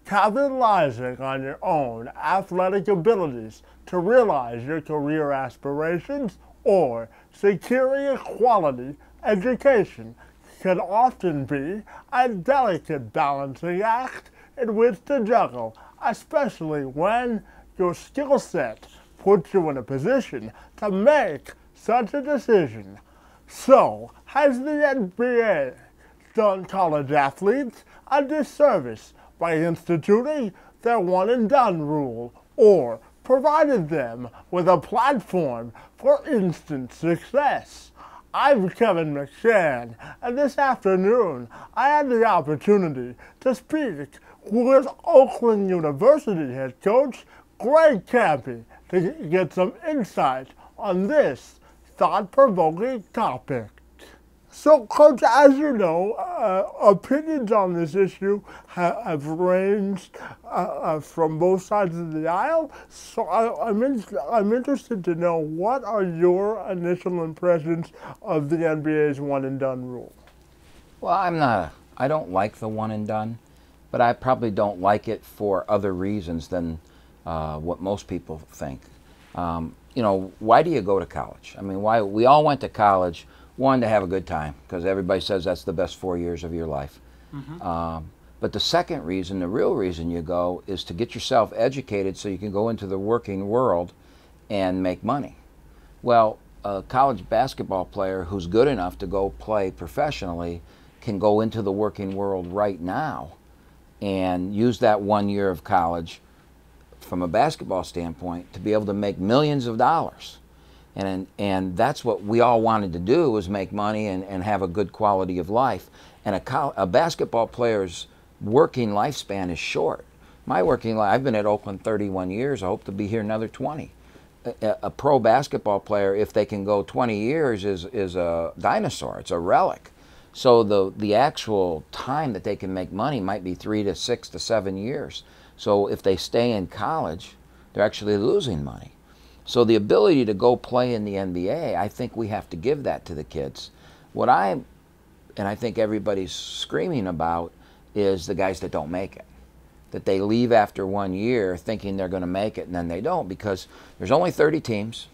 capitalizing on your own athletic abilities to realize your career aspirations, or securing a quality education can often be a delicate balancing act in which to juggle, especially when your skill set puts you in a position to make such a decision. So, has the NBA done college athletes a disservice by instituting their one-and-done rule, or provided them with a platform for instant success? I'm Kevin McShan, and this afternoon I had the opportunity to speak with Oakland University head coach Greg Kampe to get some insight on this thought-provoking topic. So, Coach, as you know, opinions on this issue have ranged from both sides of the aisle. So I'm interested to know, what are your initial impressions of the NBA's one-and-done rule? Well, I don't like the one-and-done, but I probably don't like it for other reasons than what most people think. You know, why do you go to college? I mean, why? We all went to college. One, to have a good time, because everybody says that's the best 4 years of your life. But the second reason, the real reason you go, is to get yourself educated so you can go into the working world and make money. Well, a college basketball player who's good enough to go play professionally can go into the working world right now and use that 1 year of college from a basketball standpoint to be able to make millions of dollars. And that's what we all wanted to do, was make money and have a good quality of life. And a basketball player's working lifespan is short. My working life, I've been at Oakland 31 years. I hope to be here another 20. A pro basketball player, if they can go 20 years, is a dinosaur. It's a relic. So the actual time that they can make money might be 3 to 6 to 7 years. So if they stay in college, they're actually losing money. So the ability to go play in the NBA, I think we have to give that to the kids. And I think everybody's screaming about, is the guys that don't make it. That they leave after 1 year thinking they're going to make it, and then they don't, because there's only 30 teams,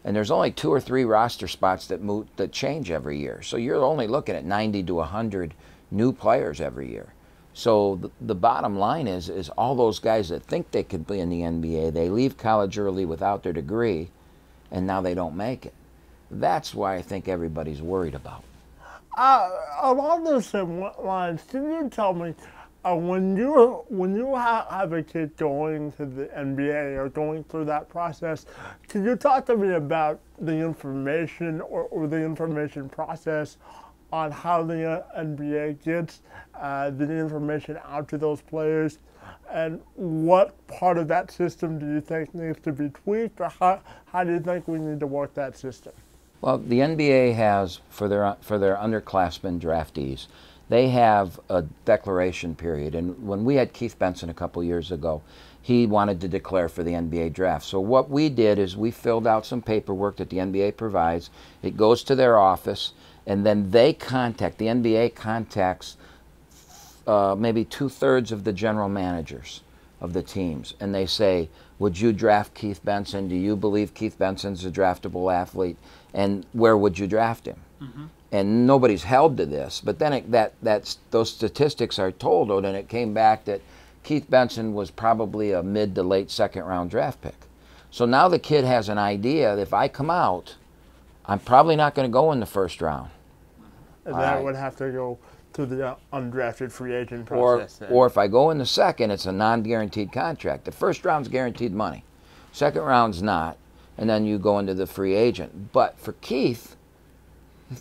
and there's only 2 or 3 roster spots that change every year. So you're only looking at 90 to 100 new players every year. So the bottom line is all those guys that think they could be in the NBA, they leave college early without their degree, and now they don't make it. That's why I think everybody's worried about. Along those same lines, can you tell me, when you have a kid going to the NBA or going through that process, can you talk to me about the information or the information process on how the NBA gets the information out to those players, and what part of that system do you think needs to be tweaked, or how do you think we need to work that system? Well, the NBA has, for their underclassmen draftees, they have a declaration period. And when we had Keith Benson a couple years ago, he wanted to declare for the NBA draft. So what we did is we filled out some paperwork that the NBA provides. It goes to their office, and then the NBA contacts maybe 2/3 of the general managers of the teams, and they say, would you draft Keith Benson? Do you believe Keith Benson's a draftable athlete? And where would you draft him? And nobody's held to this, but then those statistics are told, and it came back that Keith Benson was probably a mid to late second-round draft pick. So now the kid has an idea that if I come out, I'm probably not going to go in the first round. And that would have to go through the undrafted free agent process. Or if I go in the second, it's a non-guaranteed contract. The first round's guaranteed money. Second round's not. And then you go into the free agent. But for Keith,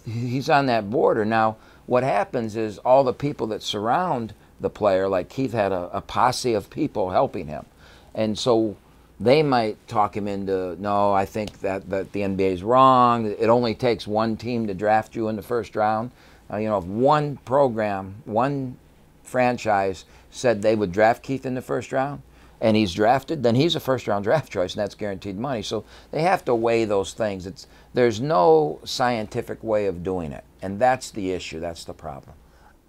he's on that border. Now, what happens is all the people that surround the player, like Keith had a posse of people helping him. And so they might talk him into, no, I think that the NBA is wrong. It only takes one team to draft you in the first round. You know, if one program, one franchise said they would draft Keith in the first round, and he's drafted, then he's a first-round draft choice, and that's guaranteed money. So they have to weigh those things. There's no scientific way of doing it, and that's the issue. That's the problem.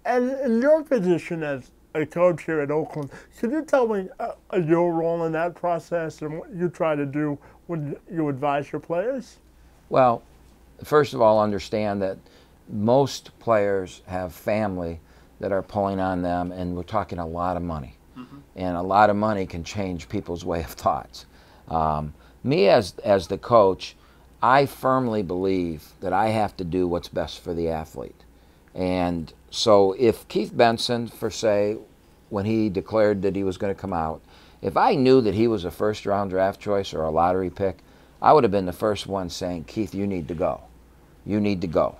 And in your position as a coach here at Oakland. Can you tell me your role in that process and what you try to do when you advise your players? Well, first of all, understand that most players have family that are pulling on them, and we're talking a lot of money. And a lot of money can change people's way of thoughts. Me as the coach, I firmly believe that I have to do what's best for the athlete. And so if Keith Benson, for say, when he declared that he was going to come out, if I knew that he was a first-round draft choice or a lottery pick, I would have been the first one saying, Keith, you need to go. You need to go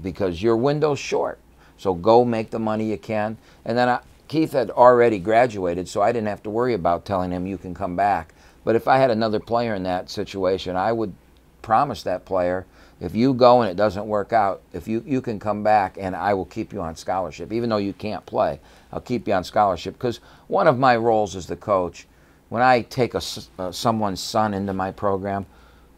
because your window's short. So go make the money you can. And then Keith had already graduated, so I didn't have to worry about telling him you can come back. But if I had another player in that situation, I would promise that player, if you go and it doesn't work out, if you can come back and I will keep you on scholarship. Even though you can't play, I'll keep you on scholarship. Because one of my roles as the coach, when I take someone's son into my program,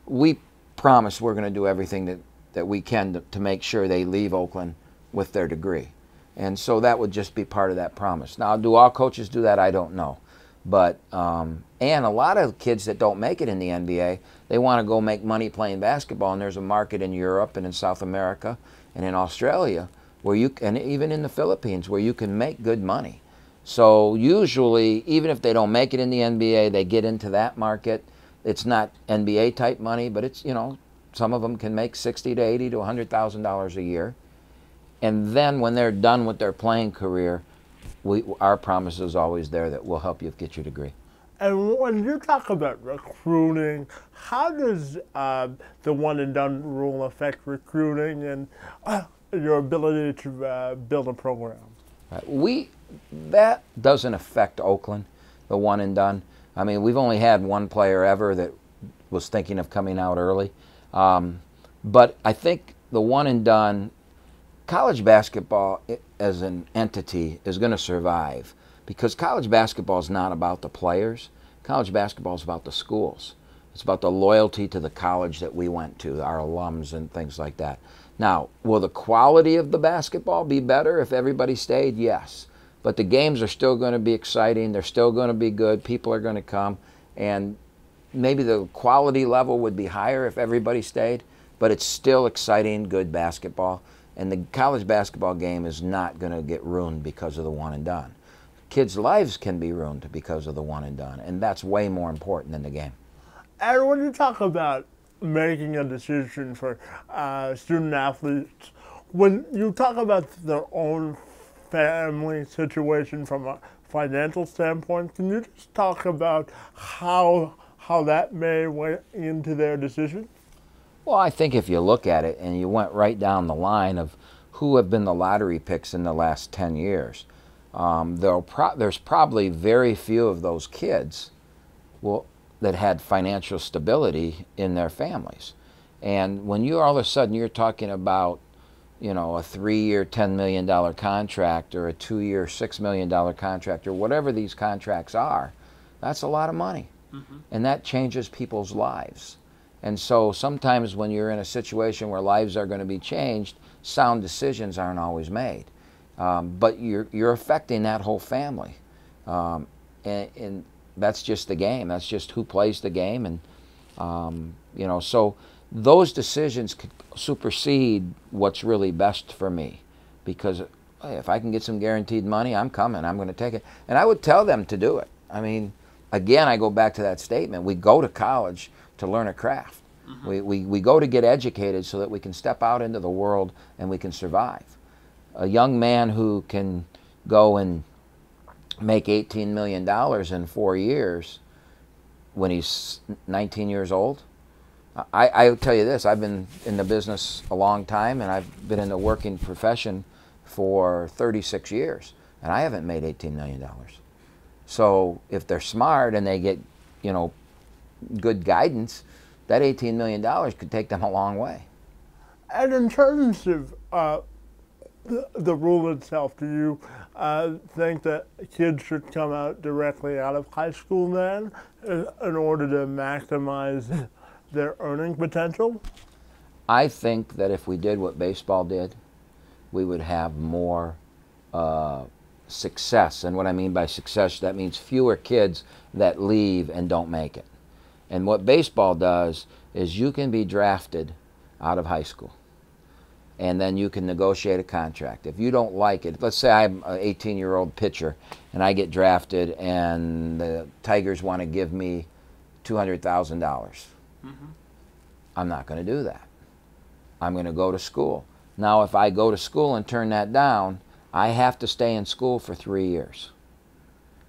we promise we're going to do everything that we can to make sure they leave Oakland with their degree. And so that would just be part of that promise. Now, do all coaches do that? I don't know. But, and a lot of kids that don't make it in the NBA, they want to go make money playing basketball, and there's a market in Europe and in South America and in Australia, where and even in the Philippines, where you can make good money. So usually, even if they don't make it in the NBA, they get into that market. It's not NBA type money, but it's, you know, some of them can make $60 to $80 to $100,000 a year. And then when they're done with their playing career, our promise is always there that we'll help you get your degree. And when you talk about recruiting, how does the one and done rule affect recruiting and your ability to build a program? That doesn't affect Oakland, the one and done. I mean, we've only had one player ever that was thinking of coming out early. But I think the one and done, college basketball as an entity is going to survive because college basketball is not about the players. College basketball is about the schools. It's about the loyalty to the college that we went to, our alums and things like that. Now, will the quality of the basketball be better if everybody stayed? Yes. But the games are still going to be exciting. They're still going to be good. People are going to come. And maybe the quality level would be higher if everybody stayed. But it's still exciting, good basketball. And the college basketball game is not going to get ruined because of the one and done. Kids' lives can be ruined because of the one and done. And that's way more important than the game. And when you talk about making a decision for student athletes, when you talk about their own family situation from a financial standpoint, can you just talk about how that may weigh into their decision? Well, I think if you look at it and you went right down the line of who have been the lottery picks in the last 10 years, there's probably very few of those kids that had financial stability in their families. And when you all of a sudden you're talking about, you know, a 3-year $10 million contract or a 2-year $6 million contract or whatever these contracts are, that's a lot of money. And that changes people's lives. And so sometimes when you're in a situation where lives are going to be changed, sound decisions aren't always made. But you're affecting that whole family. And that's just the game. That's just who plays the game. And, you know, so those decisions could supersede what's really best for me. Because hey, if I can get some guaranteed money, I'm coming. I'm going to take it. And I would tell them to do it. I mean, again, I go back to that statement. We go to college to learn a craft. We go to get educated so that we can step out into the world and we can survive. A young man who can go and make $18 million in 4 years when he's 19 years old. I'll tell you this, I've been in the business a long time and I've been in the working profession for 36 years and I haven't made $18 million. So if they're smart and they get, you know, good guidance, that $18 million could take them a long way. And in terms of the rule itself, do you think that kids should come out directly out of high school then in order to maximize their earning potential? I think that if we did what baseball did, we would have more success. And what I mean by success, that means fewer kids that leave and don't make it. And what baseball does is you can be drafted out of high school, and then you can negotiate a contract. If you don't like it, let's say I'm an 18-year-old pitcher and I get drafted and the Tigers want to give me $200,000. I'm not going to do that. I'm going to go to school. Now, if I go to school and turn that down, I have to stay in school for 3 years.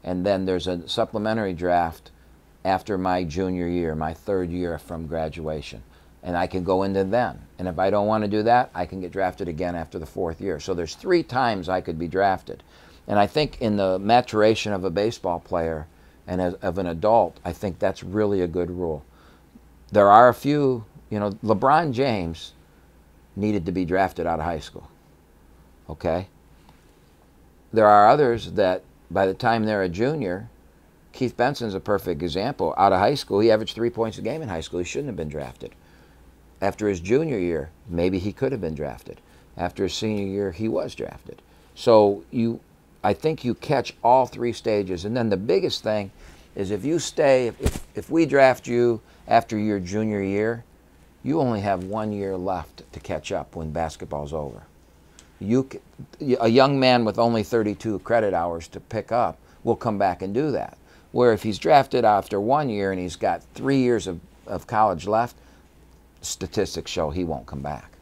And then there's a supplementary draft after my junior year, my third year from graduation. And I can go into then. And if I don't want to do that, I can get drafted again after the 4th year. So there's 3 times I could be drafted. And I think in the maturation of a baseball player and of an adult, I think that's really a good rule. There are a few, you know, LeBron James needed to be drafted out of high school. Okay? There are others that by the time they're a junior, Keith Benson's a perfect example. Out of high school, he averaged 3 points a game in high school. He shouldn't have been drafted. After his junior year, maybe he could have been drafted. After his senior year, he was drafted. So I think you catch all 3 stages. And then the biggest thing is if you stay, if we draft you after your junior year, you only have 1 year left to catch up when basketball's over. A young man with only 32 credit hours to pick up will come back and do that. Where if he's drafted after 1 year and he's got 3 years of college left, statistics show he won't come back.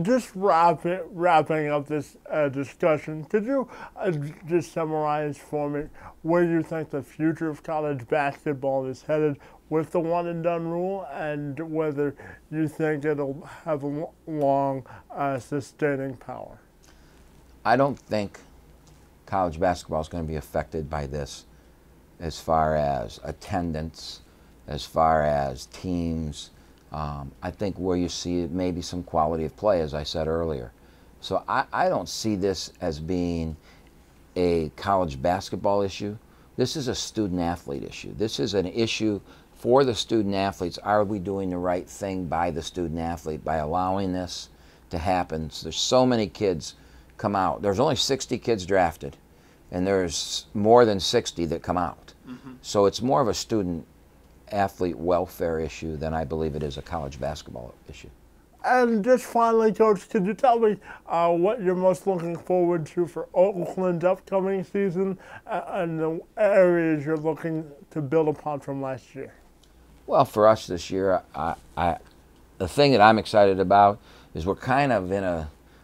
Just wrapping up this discussion, could you just summarize for me where you think the future of college basketball is headed with the one-and-done rule, and whether you think it'll have a long sustaining power? I don't think college basketball is going to be affected by this as far as attendance, as far as teams. I think where you see maybe some quality of play, as I said earlier. So I don't see this as being a college basketball issue. This is a student-athlete issue. This is an issue for the student-athletes. Are we doing the right thing by the student-athlete by allowing this to happen? So there's so many kids come out. There's only 60 kids drafted, and there's more than 60 that come out. So it's more of a student-athlete welfare issue than I believe it is a college basketball issue. And just finally, Coach, could you tell me what you're most looking forward to for Oakland's upcoming season and the areas you're looking to build upon from last year? Well, for us this year, the thing that I'm excited about is we're kind of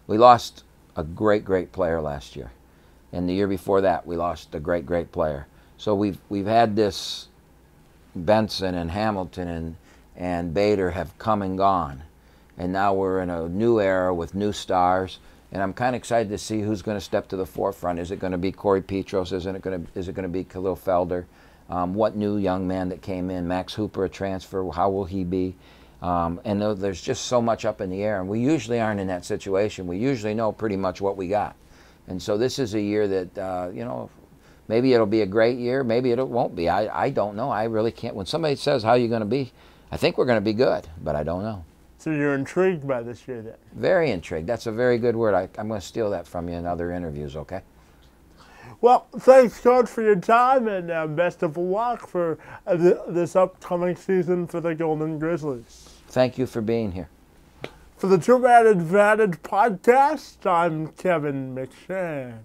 we lost a great player last year. And the year before that, we lost a great player. So we've had this Benson and Hamilton and Bader have come and gone. And now we're in a new era with new stars. And I'm kind of excited to see who's going to step to the forefront. Is it going to be Corey Petros? Is it going to be Khalil Felder? What new young man that came in? Max Hooper, a transfer, how will he be? And there's just so much up in the air. And we usually aren't in that situation. We usually know pretty much what we got. And so this is a year that, you know, maybe it'll be a great year. Maybe it won't be. I don't know. I really can't. When somebody says, how are you going to be? I think we're going to be good, but I don't know. So you're intrigued by this year then? Very intrigued. That's a very good word. I'm going to steal that from you in other interviews, okay? Well, thanks, Coach, for your time, and best of luck for this upcoming season for the Golden Grizzlies. Thank you for being here. For the 2ManAdvantage podcast, I'm Kevin McShan.